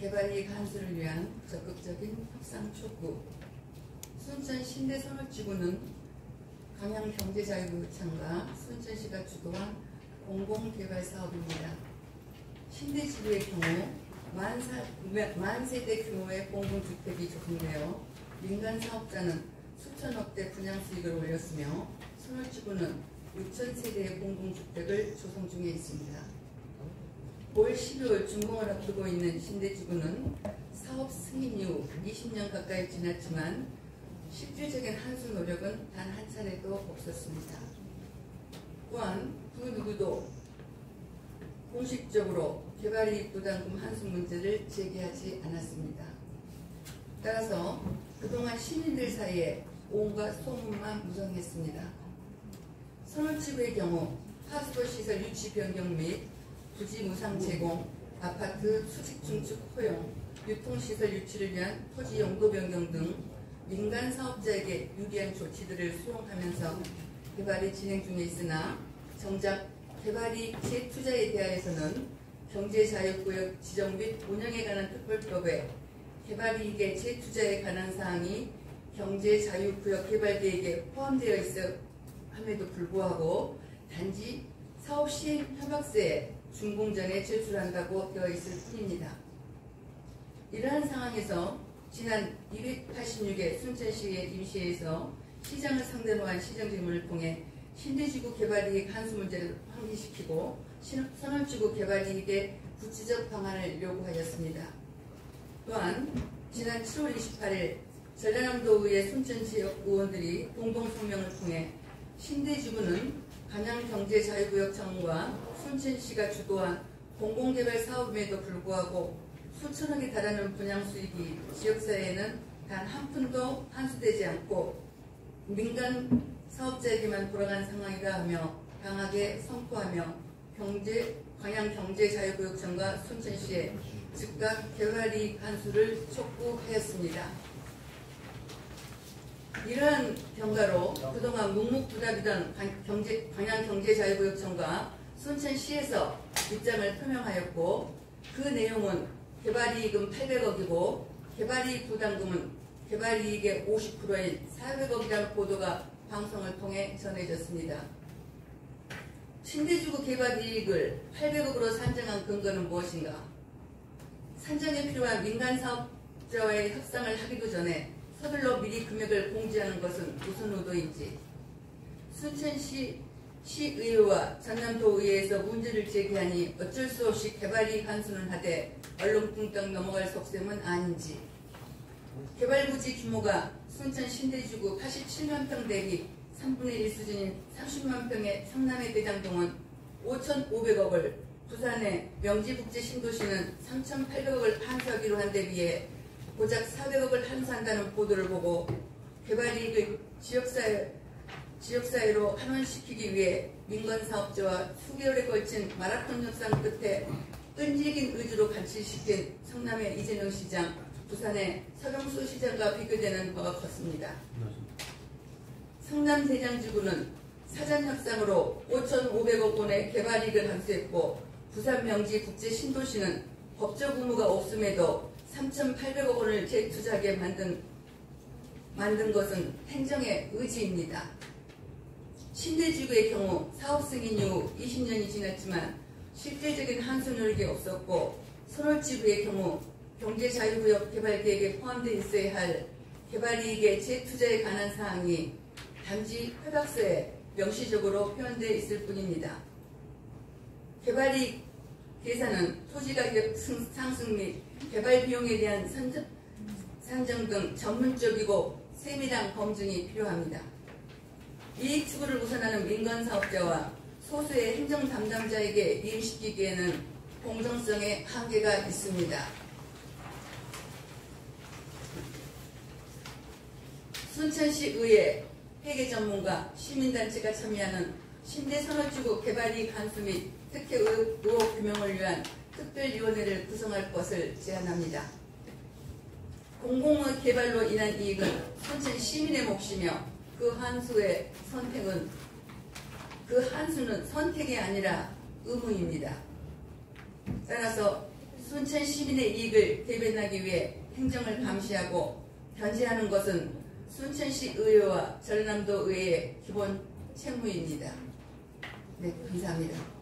개발이익 환수를 위한 적극적인 협상 촉구. 순천 신대산업지구는 광양경제자유구청과 순천시가 주도한 공공개발 사업입니다. 신대지구의 경우 만 세대 규모의 공공주택이 조성되어 민간 사업자는 수천억대 분양 수익을 올렸으며 산업지구는 6천 세대의 공공주택을 조성 중에 있습니다. 올 12월 준공을 앞두고 있는 신대지구는 사업 승인 이후 20년 가까이 지났지만 실질적인 환수 노력은 단 한 차례도 없었습니다. 또한 그 누구도 공식적으로 개발이익 부담금 환수 문제를 제기하지 않았습니다. 따라서 그동안 시민들 사이에 온갖 소문만 무성했습니다. 산업지구의 경우 하수도 시설 유치 변경 및 부지 무상 제공, 아파트 수직 중축 허용, 유통시설 유치를 위한 토지 용도 변경 등 민간 사업자에게 유리한 조치들을 수용하면서 개발이 진행 중에 있으나 정작 개발이 재투자에 대하여서는 경제자유구역 지정 및 운영에 관한 특별법에 개발이익의 재투자에 관한 사항이 경제자유구역 개발계획에 포함되어 있어 함에도 불구하고 단지 사업시행 협약서에 준공 전에 제출한다고 되어 있을 뿐입니다. 이러한 상황에서 지난 286회 순천시의 임시회에서 시장을 상대로 한 시정질문을 통해 신대지구 개발이익 환수 문제를 환기시키고 산업지구 개발이익의 구체적 방안을 요구하였습니다. 또한 지난 7월 28일 전라남도의회 순천지역 의원들이 공동성명을 통해 신대지구는 광양경제자유구역청과 순천시가 주도한 공공개발 사업임에도 불구하고 수천억에 달하는 분양수익이 지역사회에는 단 한 푼도 환수되지 않고 민간 사업자에게만 돌아간 상황이다 하며 강하게 선포하며 광양경제자유구역청과 순천시에 즉각 개발이익 환수를 촉구하였습니다. 이러한 경과로 그동안 묵묵부답이던 광양경제자유구역청과 순천시에서 입장을 표명하였고 그 내용은 개발이익은 800억이고 개발이익 부담금은 개발이익의 50%인 400억이라는 보도가 방송을 통해 전해졌습니다. 신대지구 개발이익을 800억으로 산정한 근거는 무엇인가? 산정에 필요한 민간 사업자와의 협상을 하기도 전에 서둘러 미리 금액을 공지하는 것은 무슨 의도인지 순천시 시의회와 전남도의회에서 문제를 제기하니 어쩔 수 없이 개발이익 환수는 하되 얼렁뚱땅 넘어갈 속셈은 아닌지 개발부지 규모가 순천 신대지구 87만 평 대비 3분의 1 수준인 30만 평의 성남의 대장동은 5,500억을 부산의 명지국제신도시는 3,800억을 환수하기로 한 데 비해 고작 400억을 환수한다는 보도를 보고 개발이익을 지역사회로 환원시키기 위해 민간사업자와 수개월에 걸친 마라톤 협상 끝에 끈질긴 의지로 관철시킨 성남의 이재명 시장, 부산의 서경수 시장과 비교되는 바가 컸습니다. 성남 대장지구는 사전협상으로 5,500억 원의 개발이익을 환수했고 부산 명지 국제신도시는 법적 의무가 없음에도 3,800억 원을 재투자하게 만든 것은 행정의 의지입니다. 신대지구의 경우 사업 승인 이후 20년이 지났지만 실질적인 환수 노력이 없었고 산업지구의 경우 경제자유구역 개발계획에 포함되어 있어야 할 개발이익의 재투자에 관한 사항이 단지 협약서에 명시적으로 표현되어 있을 뿐입니다. 개발이익 계산은 토지가격 상승 및 개발 비용에 대한 산정 등 전문적이고 세밀한 검증이 필요합니다. 이익 추구를 우선하는 민간사업자와 소수의 행정 담당자에게 이행시키기에는 공정성의 한계가 있습니다. 순천시 의회, 회계 전문가, 시민단체가 참여하는 신대산업지구 개발이익 환수 및 특혜 의혹 규명을 위한 특별위원회를 구성할 것을 제안합니다. 공공의 개발로 인한 이익은 순천 시민의 몫이며 그 환수는 선택이 아니라 의무입니다. 따라서 순천 시민의 이익을 대변하기 위해 행정을 감시하고 견제하는 것은 순천시 의회와 전남도 의회의 기본 책무입니다. 네, 감사합니다.